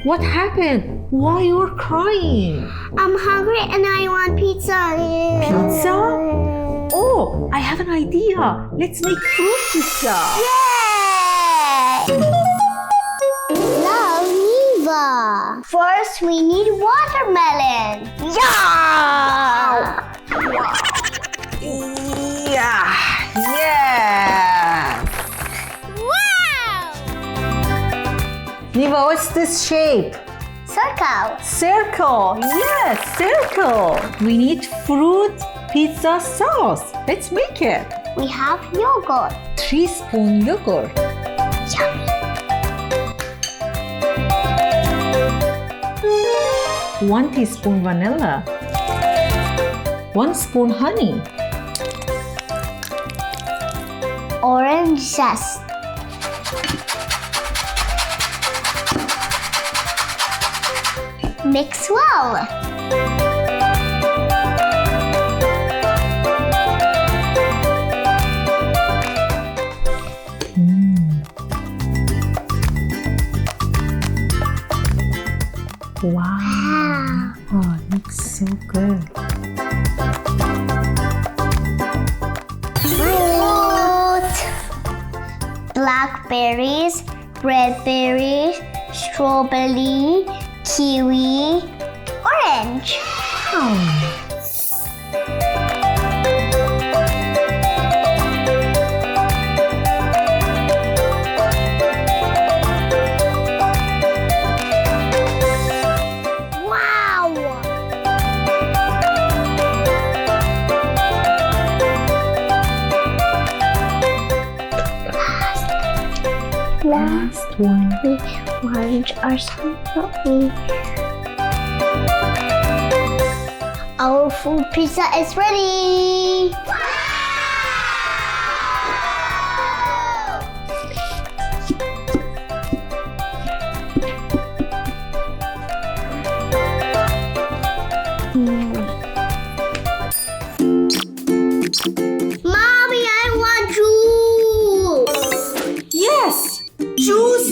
What happened? Why you're crying? I'm hungry and I want pizza. Pizza? Oh, I have an idea. Let's make fruit pizza. Yay! Love Neva. First, we need watermelon. Yeah! Yeah. Yeah. Wow! Neva, what's this shape? Circle. Circle. Yes, circle. We need fruit pizza sauce. Let's make it. We have yogurt. 3 spoon yogurt. Yummy. 1 teaspoon vanilla. 1 spoon honey. Orange zest. Mix well. Wow. Oh, it looks so good. Fruit. Blackberries, red berries, strawberry, kiwi, orange. Wow! Last one. Orange or something. Our food pizza is ready. Mommy, I want juice. Yes! Juice!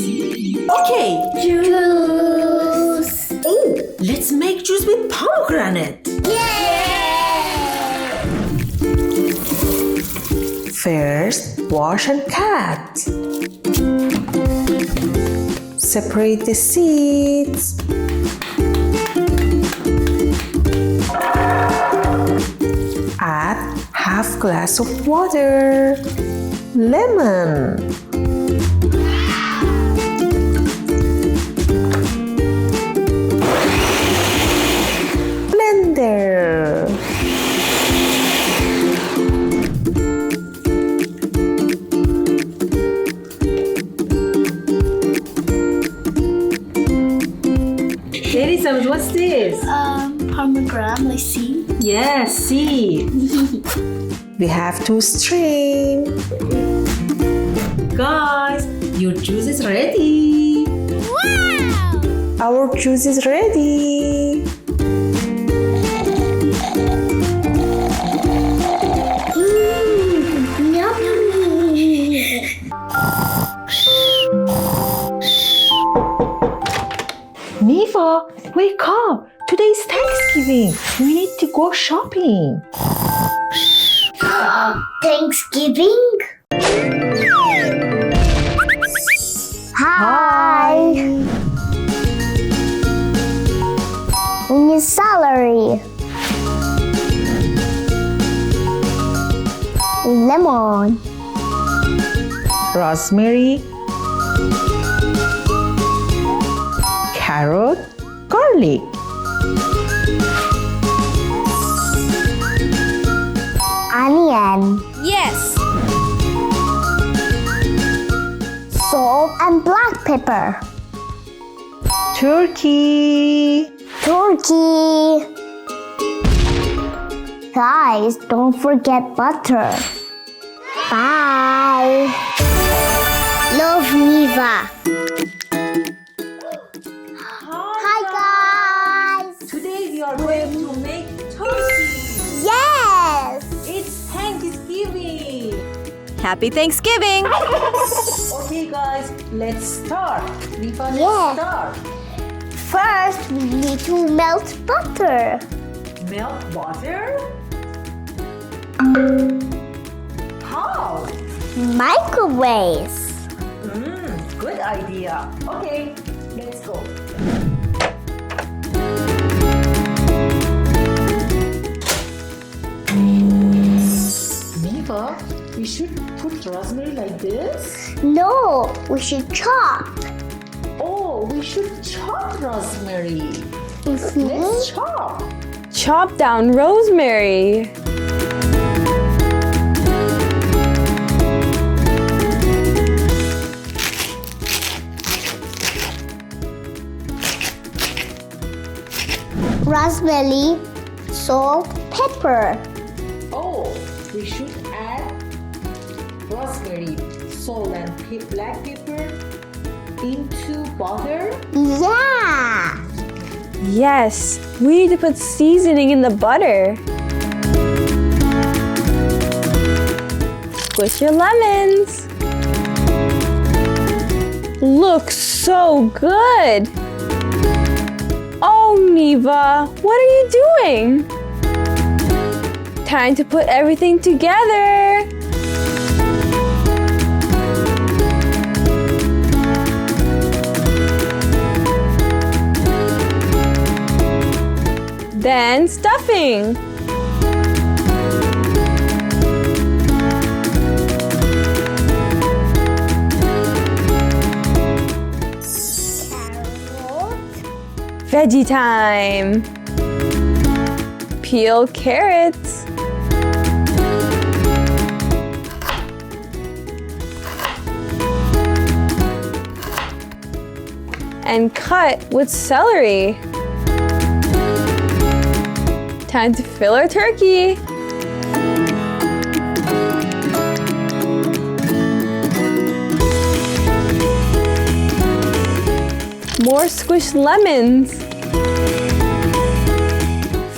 Okay! Juice. Oh, let's make juice with pomegranate. Yay! First, wash and cut. Separate the seeds. Add half glass of water. Lemon. Blender. Elizabeth, what's this? Pomegranate seed. Yes, seed. We have to strain. Guys, your juice is ready. Wow! Our juice is ready. Yummy! Neva, wake up. Today is Thanksgiving. We need to go shopping. Thanksgiving? Hi! We need celery. Lemon. Rosemary. Carrot. Garlic. Onion. Yes. Salt and black pepper. Turkey. Turkey. Guys, don't forget butter. Bye. Love Neva. Hi guys. Today we are going to make turkey. Yes. It's Thanksgiving. Happy Thanksgiving! Okay guys, let's start. Neva, let's Yes. start. First, we need to melt butter. Melt butter? How? Microwaves. Good idea. Okay, let's go. Neva, we should put raspberry like this? No, we should chop. Oh, we should chop rosemary. Mhm. Let's chop. Chop down rosemary. Raspberry, salt, pepper. Oh, we should add raspberry, salt and black pepper into butter. Yeah. Yes, we need to put seasoning in the butter. Squish your lemons. Looks so good. Oh, Neva, what are you doing? Time to put everything together. Then stuffing. Veggie time. Peel carrots. And cut with celery. Time to fill our turkey. More squished lemons.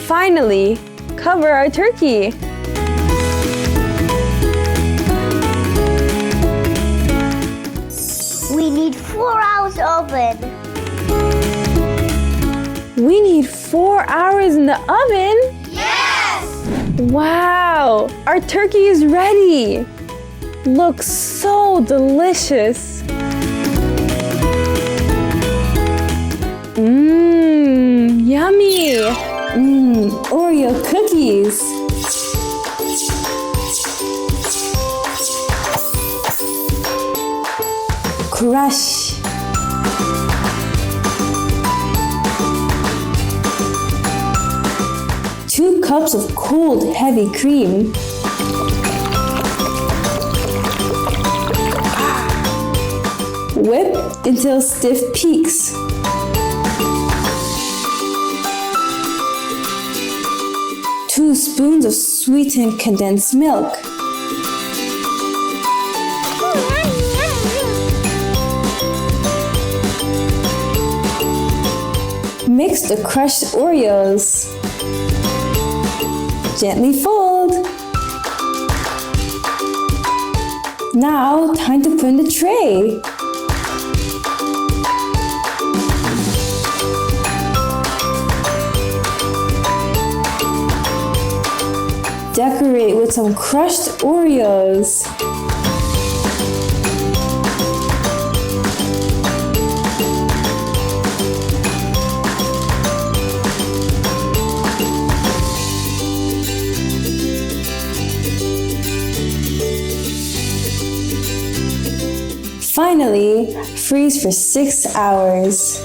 Finally, cover our turkey. We need 4 hours oven. We need 4 hours in the oven? Yes! Wow, our turkey is ready. Looks so delicious. Yummy. Oreo cookies. Crush. 2 cups of cold, heavy cream. Whip until stiff peaks. Two spoons of sweetened condensed milk. Mix the crushed Oreos. Gently fold. Now, time to put in the tray. Decorate with some crushed Oreos. Finally, freeze for 6 hours.